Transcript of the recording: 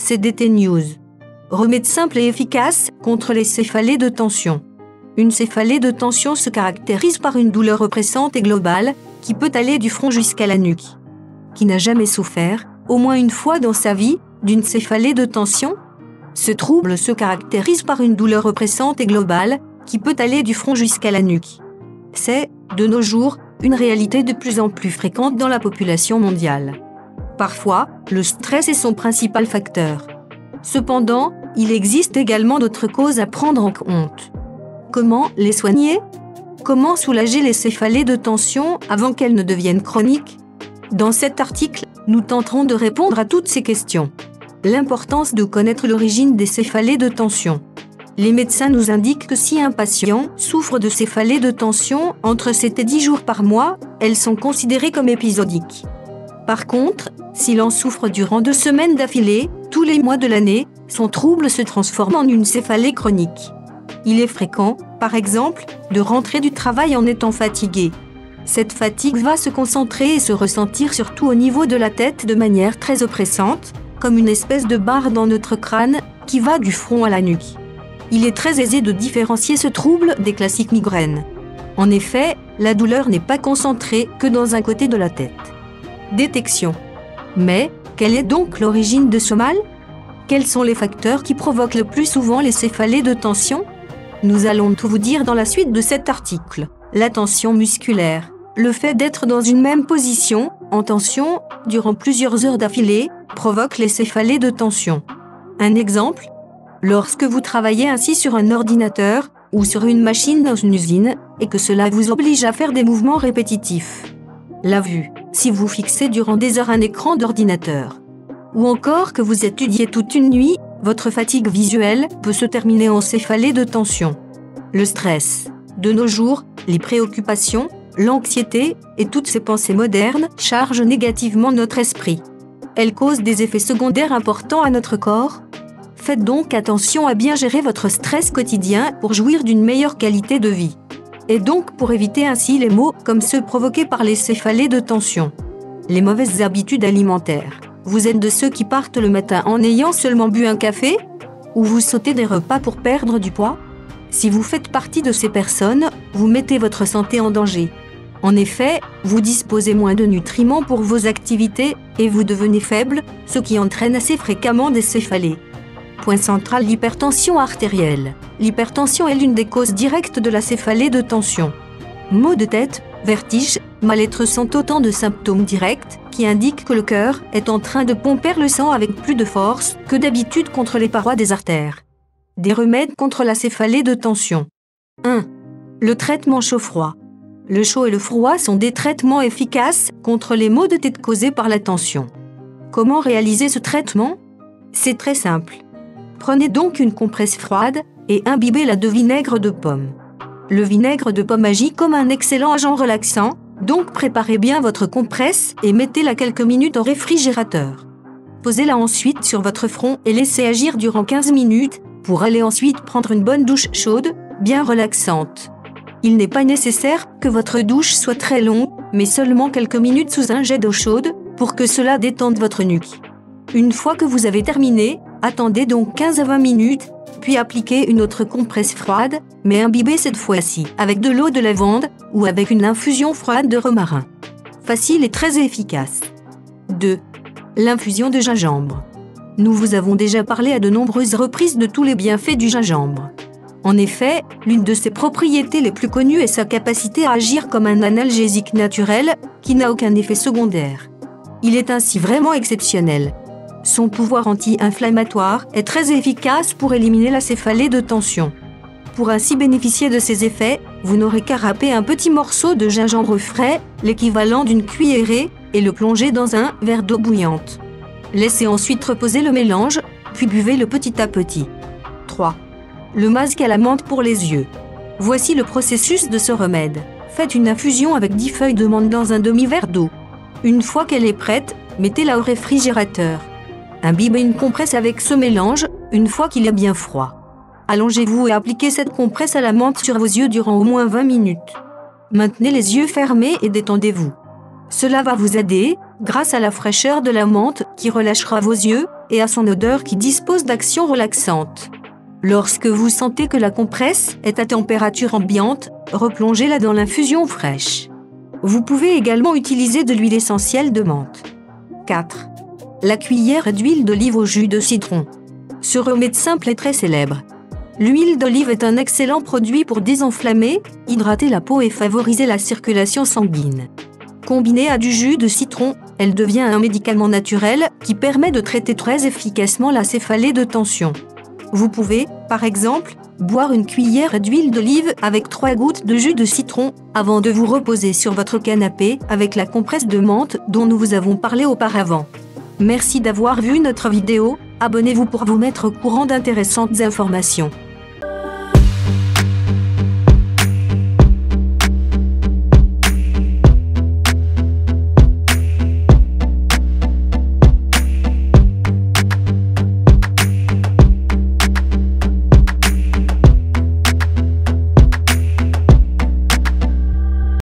CDT News. Remède simple et efficace contre les céphalées de tension. Une céphalée de tension se caractérise par une douleur oppressante et globale, qui peut aller du front jusqu'à la nuque. Qui n'a jamais souffert, au moins une fois dans sa vie, d'une céphalée de tension? Ce trouble se caractérise par une douleur oppressante et globale, qui peut aller du front jusqu'à la nuque. C'est, de nos jours, une réalité de plus en plus fréquente dans la population mondiale. Parfois, le stress est son principal facteur. Cependant, il existe également d'autres causes à prendre en compte. Comment les soigner? Comment soulager les céphalées de tension avant qu'elles ne deviennent chroniques? Dans cet article, nous tenterons de répondre à toutes ces questions. L'importance de connaître l'origine des céphalées de tension. Les médecins nous indiquent que si un patient souffre de céphalées de tension entre 7 et 10 jours par mois, elles sont considérées comme épisodiques. Par contre, s'il en souffre durant 2 semaines d'affilée, tous les mois de l'année, son trouble se transforme en une céphalée chronique. Il est fréquent, par exemple, de rentrer du travail en étant fatigué. Cette fatigue va se concentrer et se ressentir surtout au niveau de la tête de manière très oppressante, comme une espèce de barre dans notre crâne qui va du front à la nuque. Il est très aisé de différencier ce trouble des classiques migraines. En effet, la douleur n'est pas concentrée que dans un côté de la tête. Détection. Mais, quelle est donc l'origine de ce mal? Quels sont les facteurs qui provoquent le plus souvent les céphalées de tension? Nous allons tout vous dire dans la suite de cet article. La tension musculaire. Le fait d'être dans une même position, en tension, durant plusieurs heures d'affilée, provoque les céphalées de tension. Un exemple? Lorsque vous travaillez ainsi sur un ordinateur ou sur une machine dans une usine et que cela vous oblige à faire des mouvements répétitifs. La vue, si vous fixez durant des heures un écran d'ordinateur. Ou encore que vous étudiez toute une nuit, votre fatigue visuelle peut se terminer en céphalée de tension. Le stress. De nos jours, les préoccupations, l'anxiété et toutes ces pensées modernes chargent négativement notre esprit. Elles causent des effets secondaires importants à notre corps. Faites donc attention à bien gérer votre stress quotidien pour jouir d'une meilleure qualité de vie. Et donc pour éviter ainsi les maux comme ceux provoqués par les céphalées de tension. Les mauvaises habitudes alimentaires. Vous êtes de ceux qui partent le matin en ayant seulement bu un café? Ou vous sautez des repas pour perdre du poids? Si vous faites partie de ces personnes, vous mettez votre santé en danger. En effet, vous disposez moins de nutriments pour vos activités et vous devenez faible, ce qui entraîne assez fréquemment des céphalées. Point central, l'hypertension artérielle. L'hypertension est l'une des causes directes de la céphalée de tension. Maux de tête, vertiges, mal-être sont autant de symptômes directs qui indiquent que le cœur est en train de pomper le sang avec plus de force que d'habitude contre les parois des artères. Des remèdes contre la céphalée de tension. 1. Le traitement chaud-froid. Le chaud et le froid sont des traitements efficaces contre les maux de tête causés par la tension. Comment réaliser ce traitement? C'est très simple. Prenez donc une compresse froide et imbibez-la de vinaigre de pomme. Le vinaigre de pomme agit comme un excellent agent relaxant, donc préparez bien votre compresse et mettez-la quelques minutes au réfrigérateur. Posez-la ensuite sur votre front et laissez agir durant 15 minutes pour aller ensuite prendre une bonne douche chaude, bien relaxante. Il n'est pas nécessaire que votre douche soit très longue, mais seulement quelques minutes sous un jet d'eau chaude pour que cela détende votre nuque. Une fois que vous avez terminé, attendez donc 15 à 20 minutes, puis appliquez une autre compresse froide, mais imbibée cette fois-ci avec de l'eau de lavande ou avec une infusion froide de romarin. Facile et très efficace. 2. L'infusion de gingembre. Nous vous avons déjà parlé à de nombreuses reprises de tous les bienfaits du gingembre. En effet, l'une de ses propriétés les plus connues est sa capacité à agir comme un analgésique naturel qui n'a aucun effet secondaire. Il est ainsi vraiment exceptionnel. Son pouvoir anti-inflammatoire est très efficace pour éliminer la céphalée de tension. Pour ainsi bénéficier de ses effets, vous n'aurez qu'à râper un petit morceau de gingembre frais, l'équivalent d'une cuillerée, et le plonger dans un verre d'eau bouillante. Laissez ensuite reposer le mélange, puis buvez-le petit à petit. 3. Le masque à la menthe pour les yeux. Voici le processus de ce remède. Faites une infusion avec 10 feuilles de menthe dans un demi-verre d'eau. Une fois qu'elle est prête, mettez-la au réfrigérateur. Imbibez une compresse avec ce mélange, une fois qu'il est bien froid. Allongez-vous et appliquez cette compresse à la menthe sur vos yeux durant au moins 20 minutes. Maintenez les yeux fermés et détendez-vous. Cela va vous aider, grâce à la fraîcheur de la menthe qui relâchera vos yeux, et à son odeur qui dispose d'actions relaxantes. Lorsque vous sentez que la compresse est à température ambiante, replongez-la dans l'infusion fraîche. Vous pouvez également utiliser de l'huile essentielle de menthe. 4. La cuillère d'huile d'olive au jus de citron. Ce remède simple est très célèbre. L'huile d'olive est un excellent produit pour désenflammer, hydrater la peau et favoriser la circulation sanguine. Combinée à du jus de citron, elle devient un médicament naturel qui permet de traiter très efficacement la céphalée de tension. Vous pouvez, par exemple, boire une cuillère d'huile d'olive avec 3 gouttes de jus de citron avant de vous reposer sur votre canapé avec la compresse de menthe dont nous vous avons parlé auparavant. Merci d'avoir vu notre vidéo, abonnez-vous pour vous mettre au courant d'intéressantes informations.